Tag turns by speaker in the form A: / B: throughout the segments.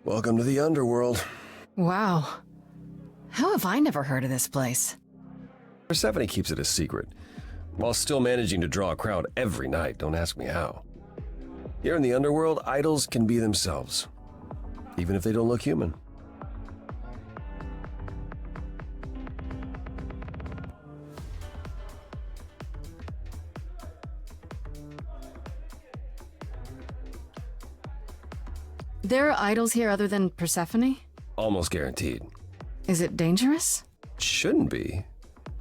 A: Welcome to the Underworld.
B: Wow. How have I never heard of this place?
A: Persephone keeps it a secret, while still managing to draw a crowd every night. Don't ask me how. Here in the Underworld, idols can be themselves, even if they don't look human.
B: There are idols here other than Persephone?
A: Almost guaranteed.
B: Is it dangerous?
A: Shouldn't be,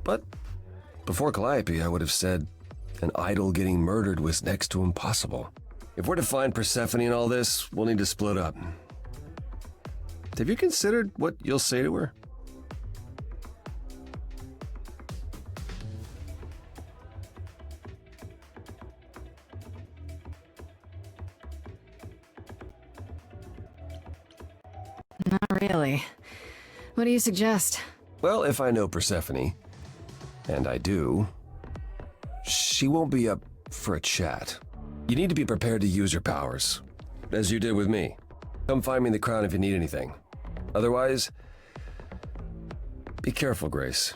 A: but before Calliope, I would have said an idol getting murdered was next to impossible. If we're to find Persephone in all this, we'll need to split up. Have you considered what you'll say to her?
B: Not really. What do you suggest?
A: Well, if I know Persephone, and I do, she won't be up for a chat. You need to be prepared to use your powers, as you did with me. Come find me in the crown if you need anything. Otherwise, be careful, Grace.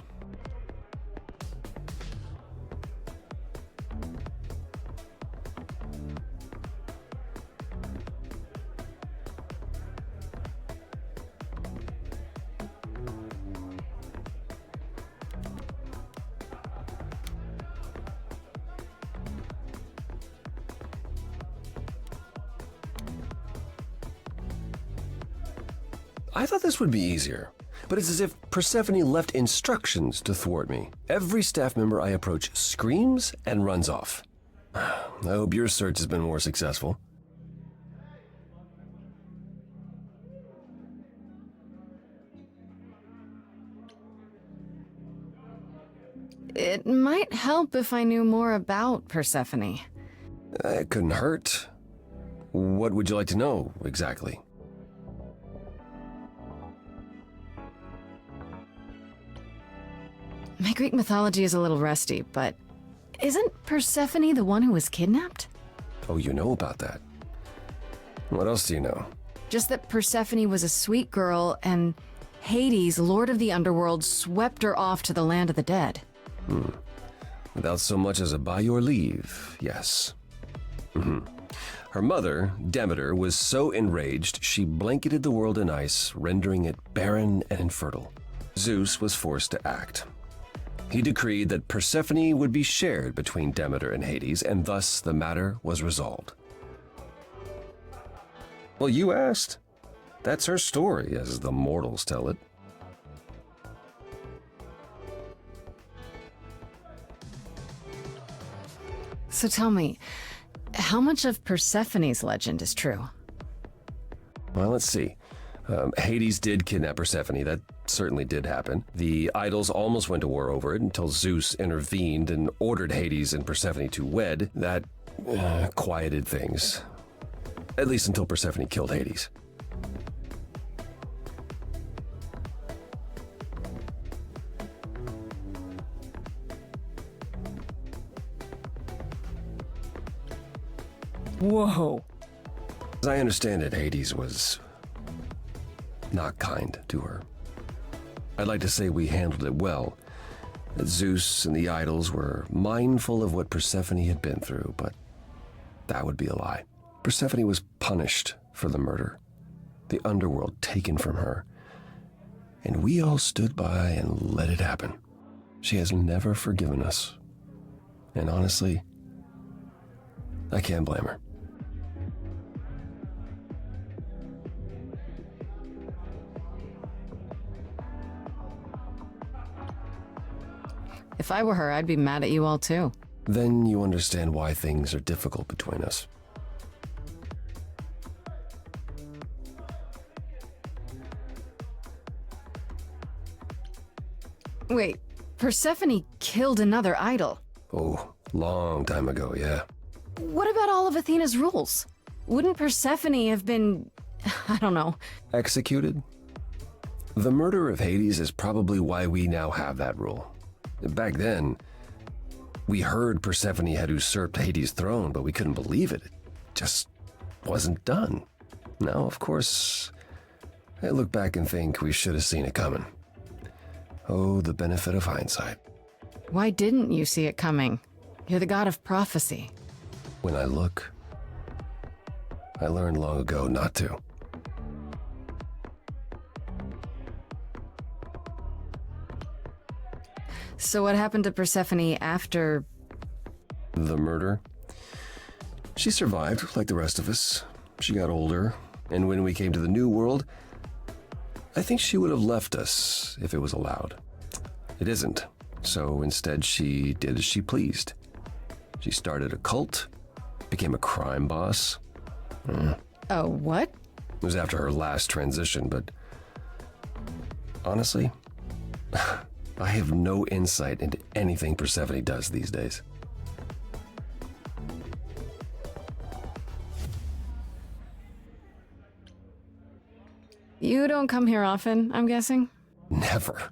A: I thought this would be easier, but it's as if Persephone left instructions to thwart me. Every staff member I approach screams and runs off. I hope your search has been more successful.
B: It might help if I knew more about Persephone.
A: It couldn't hurt. What would you like to know, exactly?
B: My Greek mythology is a little rusty, but isn't Persephone the one who was kidnapped?
A: Oh, you know about that. What else do you know?
B: Just that Persephone was a sweet girl and Hades, Lord of the Underworld, swept her off to the land of the dead.
A: Without so much as a by your leave, yes. Her mother, Demeter, was so enraged she blanketed the world in ice, rendering it barren and infertile. Zeus was forced to act. He decreed that Persephone would be shared between Demeter and Hades, and thus the matter was resolved. Well, you asked. That's her story, as the mortals tell it.
B: So tell me, how much of Persephone's legend is true?
A: Well, let's see. Hades did kidnap Persephone. That certainly did happen. The idols almost went to war over it until Zeus intervened and ordered Hades and Persephone to wed. That quieted things. At least until Persephone killed Hades.
B: Whoa.
A: As I understand it, Hades was not kind to her. I'd like to say we handled it well, that Zeus and the idols were mindful of what Persephone had been through, but that would be a lie. Persephone was punished for the murder, the underworld taken from her, and we all stood by and let it happen. She has never forgiven us, and honestly, I can't blame her.
B: If I were her, I'd be mad at you all too.
A: Then you understand why things are difficult between us.
B: Wait, Persephone killed another idol.
A: Oh, long time ago, yeah.
B: What about all of Athena's rules? Wouldn't Persephone have been, I don't know.
A: Executed? The murder of Hades is probably why we now have that rule. Back then, we heard Persephone had usurped Hades' throne, but we couldn't believe it. It just wasn't done. Now, of course, I look back and think we should have seen it coming. Oh, the benefit of hindsight.
B: Why didn't you see it coming? You're the god of prophecy.
A: When I look, I learned long ago not to.
B: So what happened to Persephone after...
A: The murder? She survived, like the rest of us. She got older, and when we came to the New World, I think she would have left us if it was allowed. It isn't, so instead she did as she pleased. She started a cult, became a crime boss.
B: Oh, what?
A: It was after her last transition, but honestly, I have no insight into anything Persephone does these days.
B: You don't come here often, I'm guessing?
A: Never.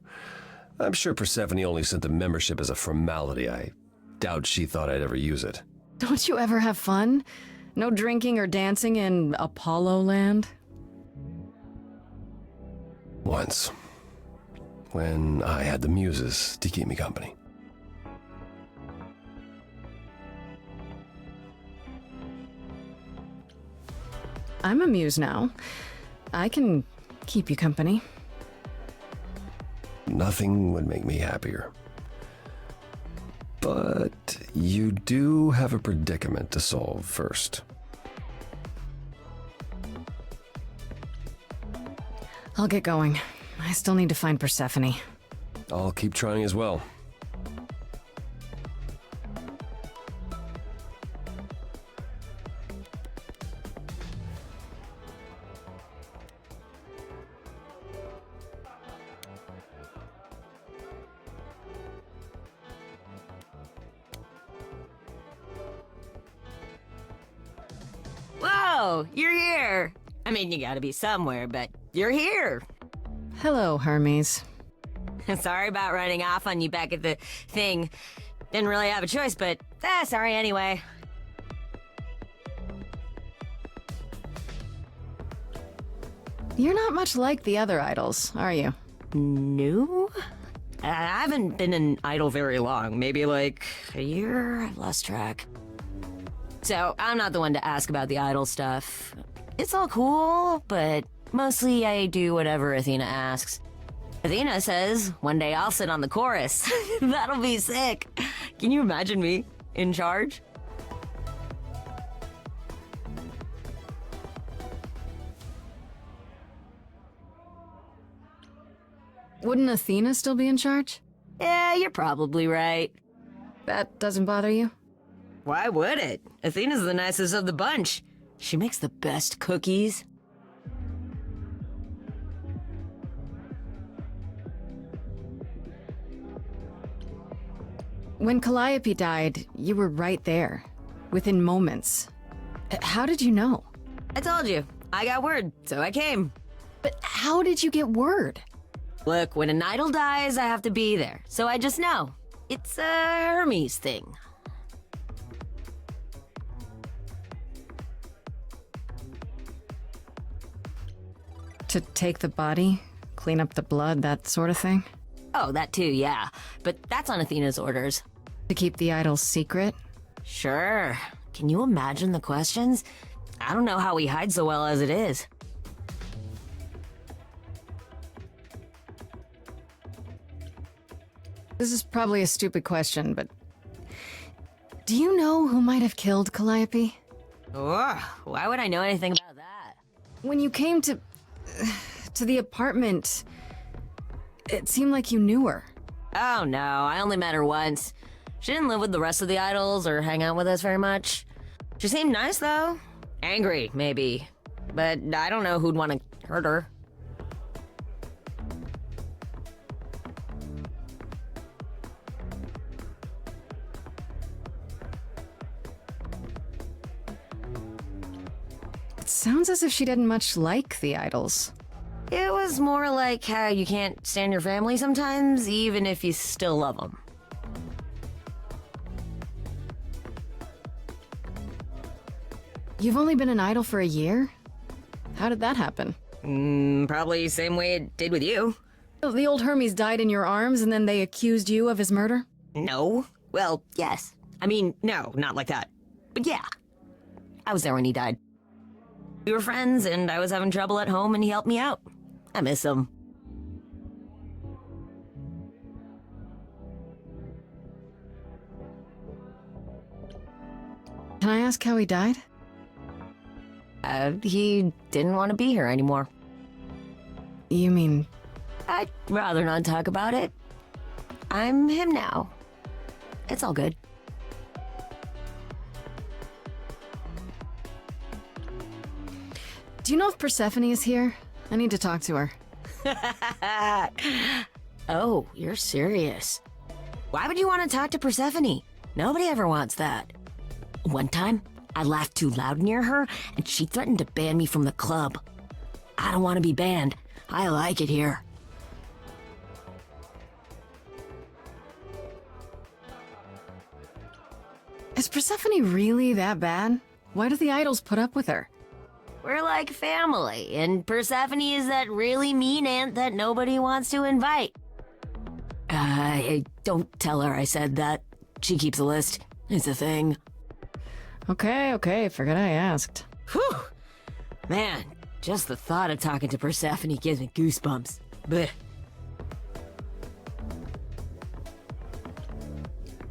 A: I'm sure Persephone only sent the membership as a formality. I doubt she thought I'd ever use it.
B: Don't you ever have fun? No drinking or dancing in Apollo land?
A: Once. When I had the muses to keep me company.
B: I'm a muse now. I can keep you company.
A: Nothing would make me happier. But you do have a predicament to solve first.
B: I'll get going. I still need to find Persephone.
A: I'll keep trying as well.
C: Whoa, you're here. I mean, you gotta be somewhere, but you're here.
B: Hello, Hermes.
C: Sorry about running off on you back at the thing. Didn't really have a choice, but sorry anyway.
B: You're not much like the other idols, are you?
C: New? I haven't been an idol very long. Maybe like a year? I've lost track. So, I'm not the one to ask about the idol stuff. It's all cool, but mostly I do whatever Athena asks. Athena says, one day I'll sit on the chorus. That'll be sick. Can you imagine me in charge?
B: Wouldn't Athena still be in charge?
C: Yeah, you're probably right.
B: That doesn't bother you?
C: Why would it? Athena's the nicest of the bunch. She makes the best cookies.
B: When Calliope died, you were right there, within moments. How did you know?
C: I told you. I got word, so I came.
B: But how did you get word?
C: Look, when an idol dies, I have to be there. So I just know. It's a Hermes thing.
B: To take the body, clean up the blood, that sort of thing?
C: Oh, that too, yeah. But that's on Athena's orders.
B: To keep the idols secret?
C: Sure. Can you imagine the questions? I don't know how we hide so well as it is.
B: This is probably a stupid question, but... do you know who might have killed Calliope?
C: Ugh, why would I know anything about that?
B: When you came to the apartment, it seemed like you knew her.
C: Oh no, I only met her once. She didn't live with the rest of the idols or hang out with us very much. She seemed nice though. Angry, maybe. But I don't know who'd want to hurt her.
B: It sounds as if she didn't much like the idols.
C: It was more like how you can't stand your family sometimes, even if you still love them.
B: You've only been an idol for a year? How did that happen?
C: Probably same way it did with you.
B: The old Hermes died in your arms and then they accused you of his murder?
C: No. Well, yes. I mean, no, not like that. But yeah. I was there when he died. We were friends, and I was having trouble at home, and he helped me out. I miss him.
B: Can I ask how he died?
C: He didn't want to be here anymore.
B: You mean...
C: I'd rather not talk about it. I'm him now. It's all good.
B: Do you know if Persephone is here? I need to talk to her.
C: Oh, you're serious. Why would you want to talk to Persephone? Nobody ever wants that. One time, I laughed too loud near her, and she threatened to ban me from the club. I don't want to be banned. I like it here.
B: Is Persephone really that bad? Why do the idols put up with her?
C: We're like family, and Persephone is that really mean aunt that nobody wants to invite. Don't tell her I said that. She keeps a list. It's a thing.
B: Okay, forget I asked.
C: Whew! Man, just the thought of talking to Persephone gives me goosebumps. Blech.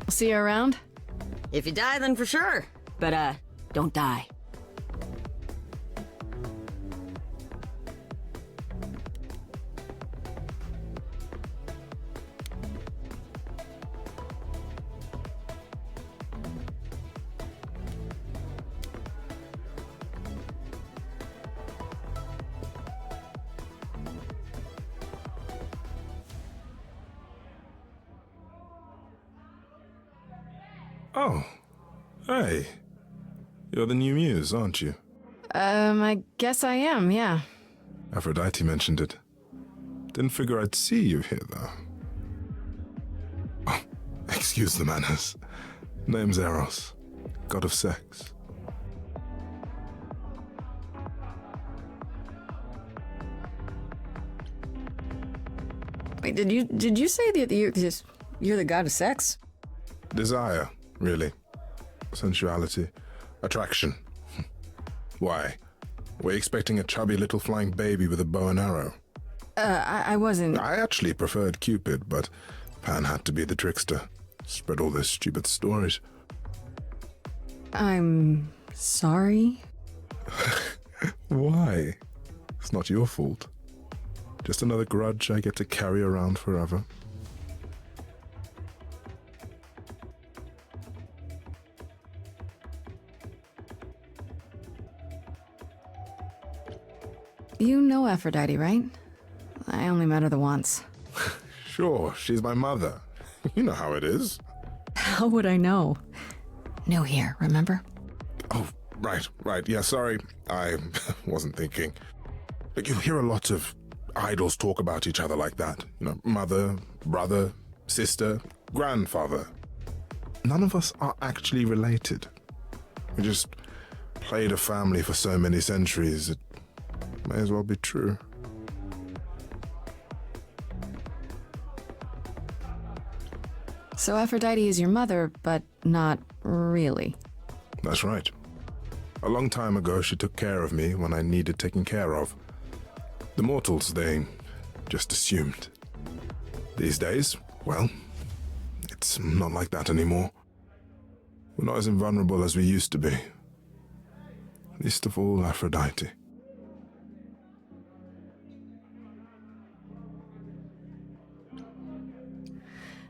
B: I'll see you around?
C: If you die, then for sure. But, don't die.
D: Oh, hey. You're the new muse, aren't you?
B: I guess I am, yeah.
D: Aphrodite mentioned it. Didn't figure I'd see you here, though. Oh, excuse the manners. Name's Eros, god of sex.
B: Wait, did you say that you're the god of sex?
D: Desire, really. Sensuality. Attraction. Why? Were you expecting a chubby little flying baby with a bow and arrow?
B: I wasn't...
D: I actually preferred Cupid, but Pan had to be the trickster. Spread all those stupid stories.
B: I'm... sorry?
D: Why? It's not your fault. Just another grudge I get to carry around forever.
B: You know Aphrodite, right? I only met her the once.
D: Sure, she's my mother. You know how it is.
B: How would I know? New here, remember?
D: Oh, right. Yeah, sorry. I wasn't thinking. Look, you hear a lot of idols talk about each other like that. You know, mother, brother, sister, grandfather. None of us are actually related. We just played a family for so many centuries, it may as well be true.
B: So Aphrodite is your mother, but not really.
D: That's right. A long time ago, she took care of me when I needed taking care of. The mortals, they just assumed. These days, well, it's not like that anymore. We're not as invulnerable as we used to be. Least of all, Aphrodite.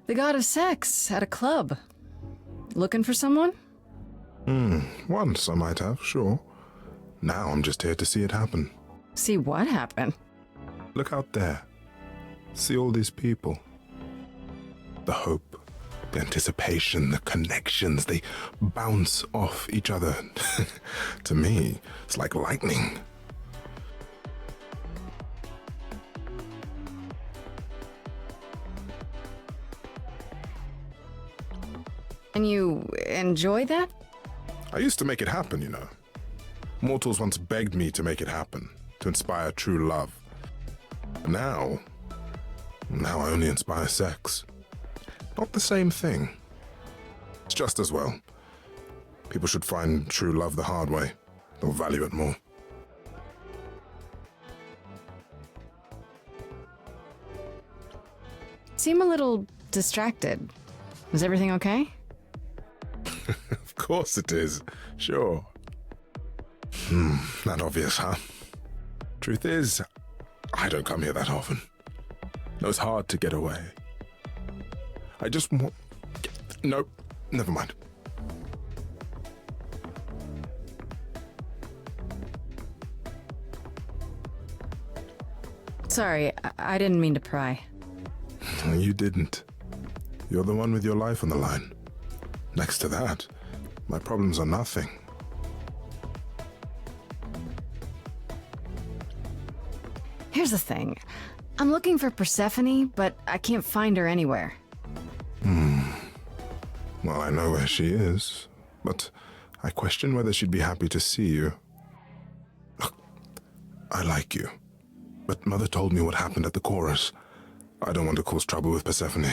B: The god of sex at a club. Looking for someone?
D: Once I might have, sure. Now I'm just here to see it happen.
B: See what happened?
D: Look out there. See all these people. The hope, the anticipation, the connections, they bounce off each other. To me, it's like lightning.
B: And you enjoy that?
D: I used to make it happen, you know. Mortals once begged me to make it happen, to inspire true love. Now I only inspire sex. Not the same thing. It's just as well. People should find true love the hard way. They'll value it more.
B: Seem a little distracted. Is everything okay?
D: Of course it is. Sure. Not obvious, huh? Truth is, I don't come here that often. No, it's hard to get away. I just want... Nope, never mind.
B: Sorry, I didn't mean to pry.
D: You didn't. You're the one with your life on the line. Next to that, my problems are nothing.
B: Here's the thing. I'm looking for Persephone, but I can't find her anywhere.
D: Well, I know where she is, but I question whether she'd be happy to see you. Look, I like you, but Mother told me what happened at the chorus. I don't want to cause trouble with Persephone.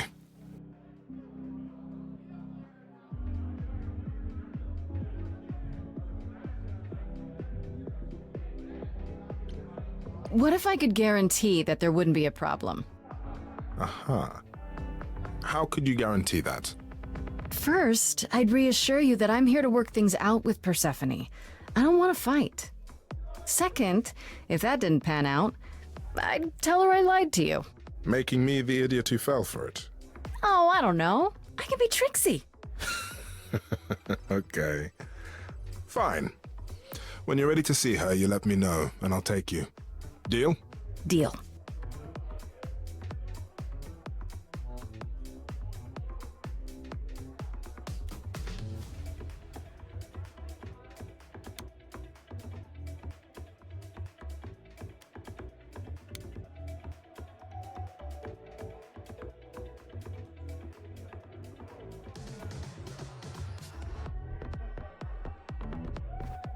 B: What if I could guarantee that there wouldn't be a problem?
D: Aha. How could you guarantee that?
B: First, I'd reassure you that I'm here to work things out with Persephone. I don't want to fight. Second, if that didn't pan out, I'd tell her I lied to you.
D: Making me the idiot who fell for it.
B: Oh, I don't know. I can be tricksy.
D: Okay. Fine. When you're ready to see her, you let me know, and I'll take you. Deal?
B: Deal.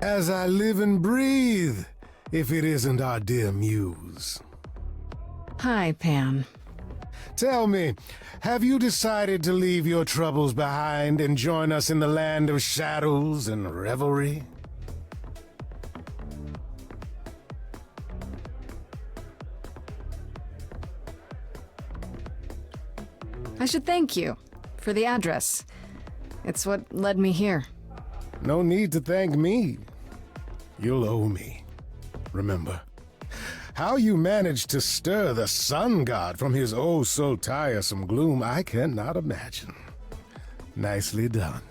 E: As I live and breathe, if it isn't our dear muse.
B: Hi, Pan.
E: Tell me, have you decided to leave your troubles behind and join us in the land of shadows and revelry?
B: I should thank you for the address. It's what led me here.
E: No need to thank me. You'll owe me. Remember, how you managed to stir the sun god from his oh so tiresome gloom, I cannot imagine. Nicely done.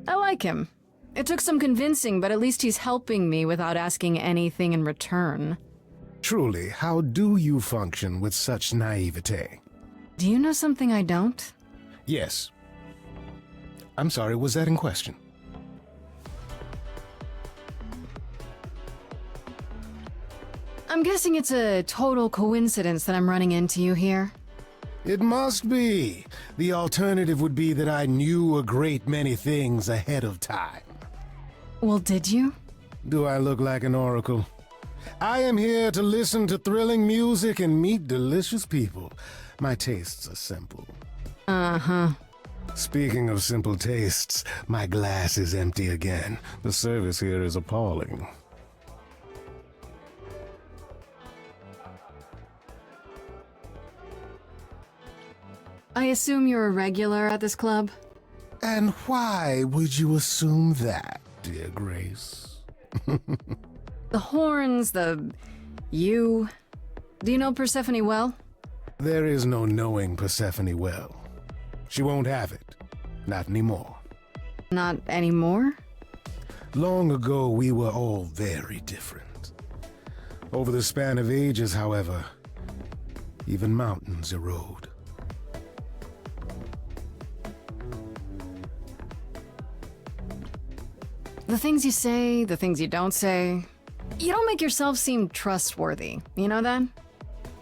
B: I like him. It took some convincing, but at least he's helping me without asking anything in return.
E: Truly, how do you function with such naivete?
B: Do you know something I don't?
E: Yes. I'm sorry, was that in question?
B: I'm guessing it's a total coincidence that I'm running into you here.
E: It must be. The alternative would be that I knew a great many things ahead of time.
B: Well, did you?
E: Do I look like an oracle? I am here to listen to thrilling music and meet delicious people. My tastes are simple.
B: Uh-huh.
E: Speaking of simple tastes, my glass is empty again. The service here is appalling.
B: I assume you're a regular at this club?
E: And why would you assume that, dear Grace?
B: The horns, you... Do you know Persephone well?
E: There is no knowing Persephone well. She won't have it. Not anymore.
B: Not anymore?
E: Long ago, we were all very different. Over the span of ages, however, even mountains erode.
B: The things you say, the things you don't say. You don't make yourself seem trustworthy. You know that?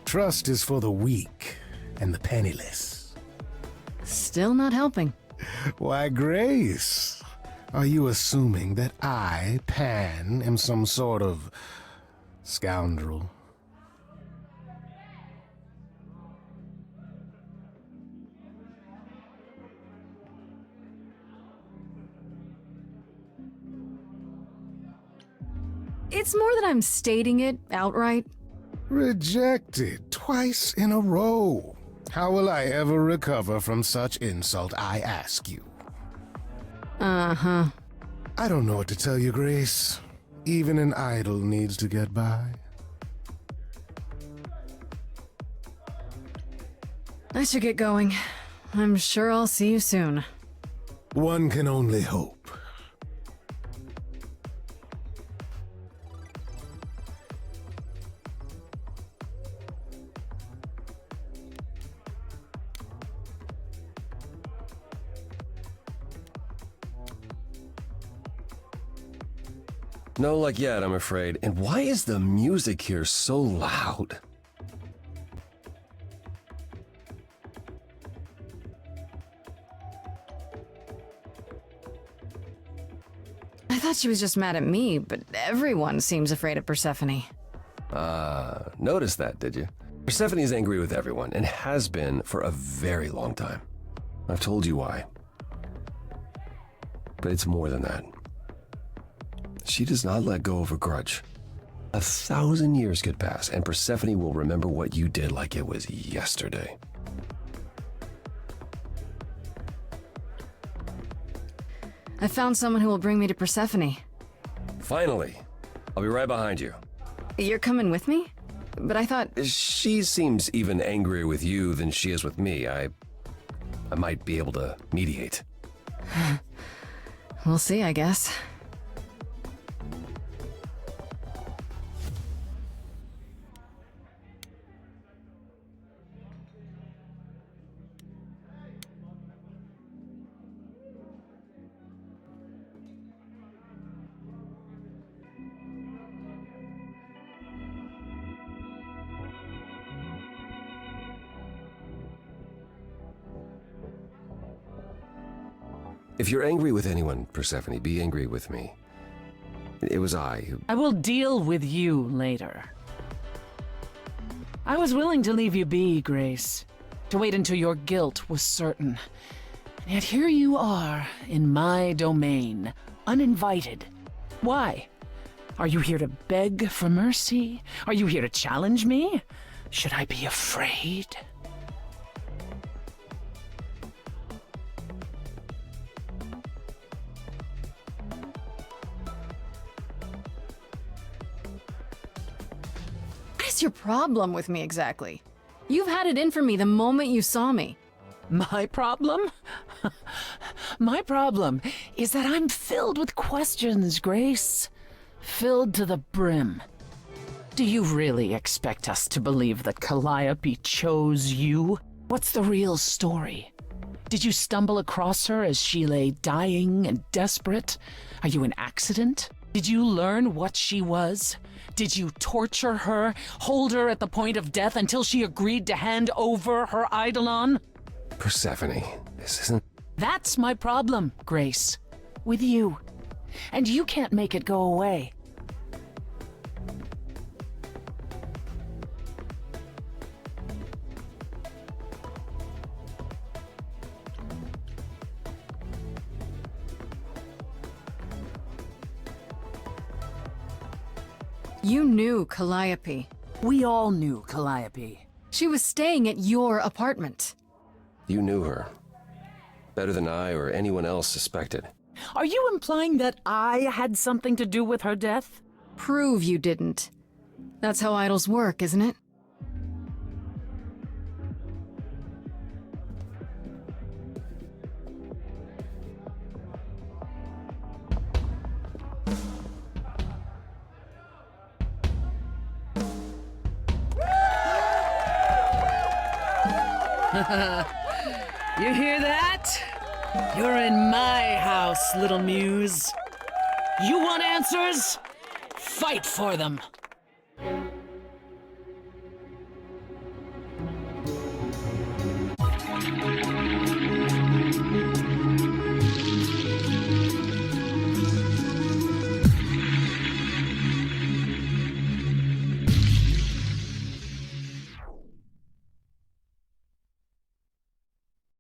E: Trust is for the weak and the penniless.
B: Still not helping.
E: Why, Grace, are you assuming that I, Pan, am some sort of scoundrel?
B: It's more that I'm stating it outright.
E: Rejected twice in a row. How will I ever recover from such insult, I ask you?
B: Uh-huh.
E: I don't know what to tell you, Grace. Even an idol needs to get by.
B: I should get going. I'm sure I'll see you soon.
E: One can only hope.
A: No luck yet, I'm afraid. And why is the music here so loud?
B: I thought she was just mad at me, but everyone seems afraid of Persephone.
A: Noticed that, did you? Persephone's angry with everyone, and has been for a very long time. I've told you why. But it's more than that. She does not let go of a grudge. 1,000 years could pass, and Persephone will remember what you did like it was yesterday.
B: I found someone who will bring me to Persephone.
A: Finally! I'll be right behind you.
B: You're coming with me? But I thought...
A: She seems even angrier with you than she is with me. I might be able to mediate.
B: We'll see, I guess.
A: If you're angry with anyone, Persephone, be angry with me. It was I who...
F: I will deal with you later. I was willing to leave you be, Grace, to wait until your guilt was certain. And yet here you are, in my domain, uninvited. Why? Are you here to beg for mercy? Are you here to challenge me? Should I be afraid?
B: What's your problem with me exactly? You've had it in for me the moment you saw me.
F: My problem? My problem is that I'm filled with questions, Grace. Filled to the brim. Do you really expect us to believe that Calliope chose you? What's the real story? Did you stumble across her as she lay dying and desperate? Are you an accident? Did you learn what she was? Did you torture her, hold her at the point of death until she agreed to hand over her eidolon?
A: Persephone, this isn't...
F: That's my problem, Grace. With you. And you can't make it go away.
B: You knew Calliope.
F: We all knew Calliope.
B: She was staying at your apartment.
A: You knew her. Better than I or anyone else suspected.
F: Are you implying that I had something to do with her death?
B: Prove you didn't. That's how idols work, isn't it?
F: You hear that? You're in my house, little muse. You want answers? fight for them.